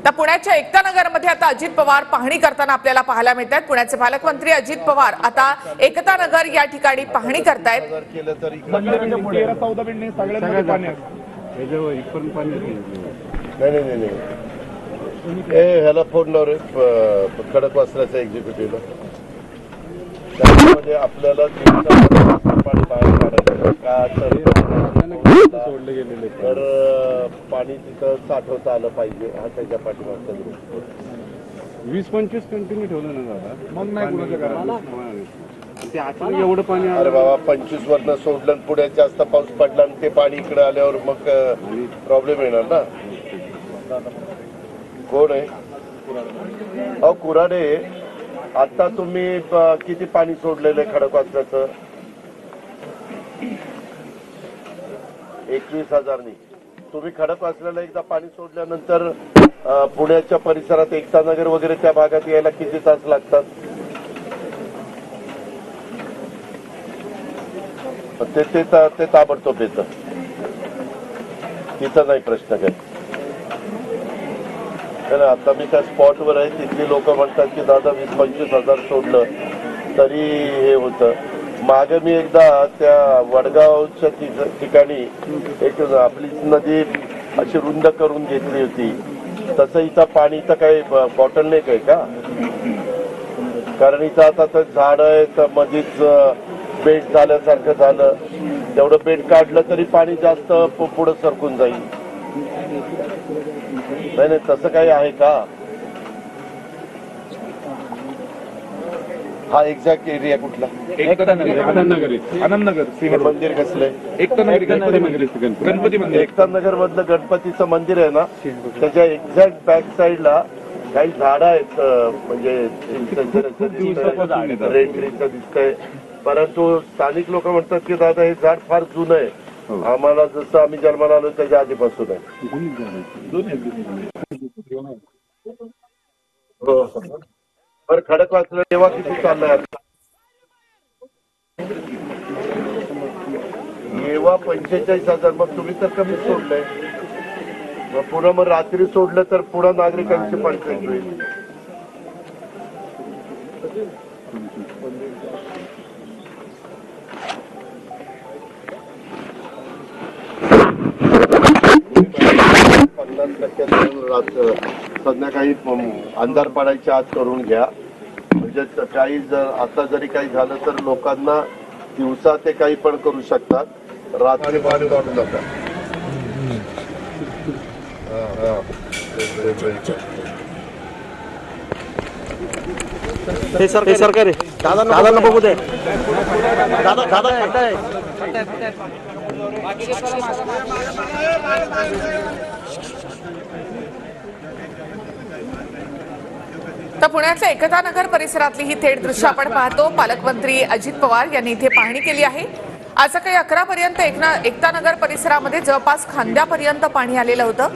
तर पुण्याच्या एकता नगरमध्ये आता अजित पवार पाहणी करताना आपल्याला पाहायला मिळतात। पुण्याचे पालकमंत्री अजित पवार आता एकता नगर या ठिकाणी पाहणी करतायत। ह्याला फोन लाव रे खडकवासल्याच्या एक्झिक्युटिव्हला। त्यामध्ये आपल्याला पाणी बाहेर काढायचं का सोडले गेलेले तर पाणी तिथं साठवता आलं पाहिजे हा त्याच्या पाठीमागचा दृष्टी। 20-25 कंटिन्यू ठेवलं ना दादा, मग नाही कुणाच्या घराला ते आता एवढं पाणी। अरे बाबा 25 वरनं सोडलं पुढे जास्त पाऊस पडला आणि ते पाणी इकडे आल्यावर मग प्रॉब्लेम येणार ना। कोण आहे? अहो कुराडे, आता तुम्ही किती पाणी सोडलेलं आहे खडकवासल्याचं? 21,000नी। तुम्ही खडकवासल्याला एकदा पाणी सोडल्यानंतर पुण्याच्या परिसरात एकता नगर वगैरे त्या भागात यायला किती तास लागतात? ते ताबडतोब येतं, तिथं नाही प्रश्न काय। आता मी त्या स्पॉटवर आहे, तिथली लोक म्हणतात की दादा 20-25 हजार सोडलं तरी हे होतं। मागे मी एकदा त्या वडगावच्या ठिकाणी एक आपली नदी अशी रुंद करून घेतली होती, तसं इथं पाणी तर काही बॉटलनेक आहे का? कारण इथं आता तर झाड आहे तर मधीच बेड झाल्यासारखं झालं, तेवढं बेड काढलं तरी पाणी जास्त पुढं सरकून जाईल। नाही तसं काही आहे का? हा एक्झॅक्ट एरिया कुठला? आनंदनगर मंदिर कसलंय? गणपती मंदिर। एकता नगर मधलं गणपतीचं मंदिर आहे ना, त्याच्या एक्झॅक्ट बॅक साईडला काही झाडं आहेत, म्हणजे रेड ट्रीचं दिसतंय, परंतु स्थानिक लोक म्हणतात की दादा हे झाड फार जुनं आहे, आम्हाला जसं आम्ही जन्माला आलो त्याच्या आधीपासून आहे। बरं खडकवासला तेव्हा किती चाललंय आता? येवा 45,000, मग तुम्ही तर कमी सोडलंय। मग पुन्हा मग रात्री सोडलं तर पुन्हा नागरिकांची पंचायत होईल। संध्याकाळी अंधार पाडायच्या आत करून घ्या, म्हणजे काही जर आता जरी काही झालं तर लोकांना दिवसा ते काही पण करू शकतात, रात्री पाणी काढू नका। हे सरकार आहे दादा बघू दे दादा तर पुण्याच्या एकता नगर परिसरातली ही थेट दृश्य आपण पाहतो। पालकमंत्री अजित पवार यांनी इथे पाहणी केली आहे। आज सकाळी 11 पर्यंत एकता नगर परिसरामध्ये जवळपास खांद्यापर्यंत पाणी आलेलं होतं।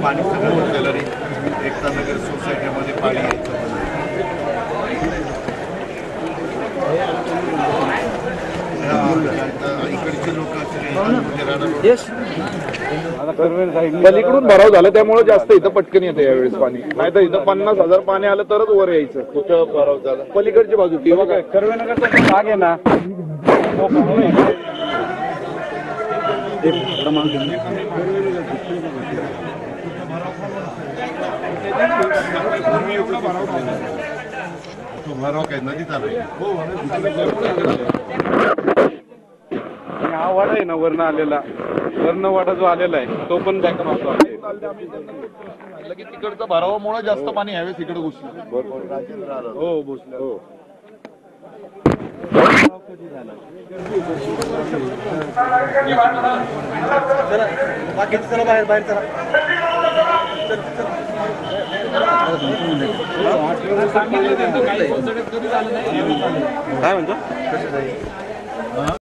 पाणी सगळं एकता नगर सोसायटीमध्ये पाणी इकडचे लोक पलीकडून भराव झालं त्यामुळे जास्त इथं पटकन येतं यावेळेस पाणी, नाही तर इथं 50,000 पाणी आलं तरच वर यायचं। कुठं भराव झाला? पलीकडची बाजू किंवा काय कर्वेनगरचा भाग आहे ना, भराव काय नदीत आलाय? हा वाडा आहे ना वर्ण आलेला, वर्ण वाडा जो आलेला आहे तो पण बॅकअप होतो। लगेच तिकडचा भरावामुळे जास्त पाणी ह्यावेळेस इकडे घुसलं। हो घुसलं। हो बाहेर चला। काय म्हणतो?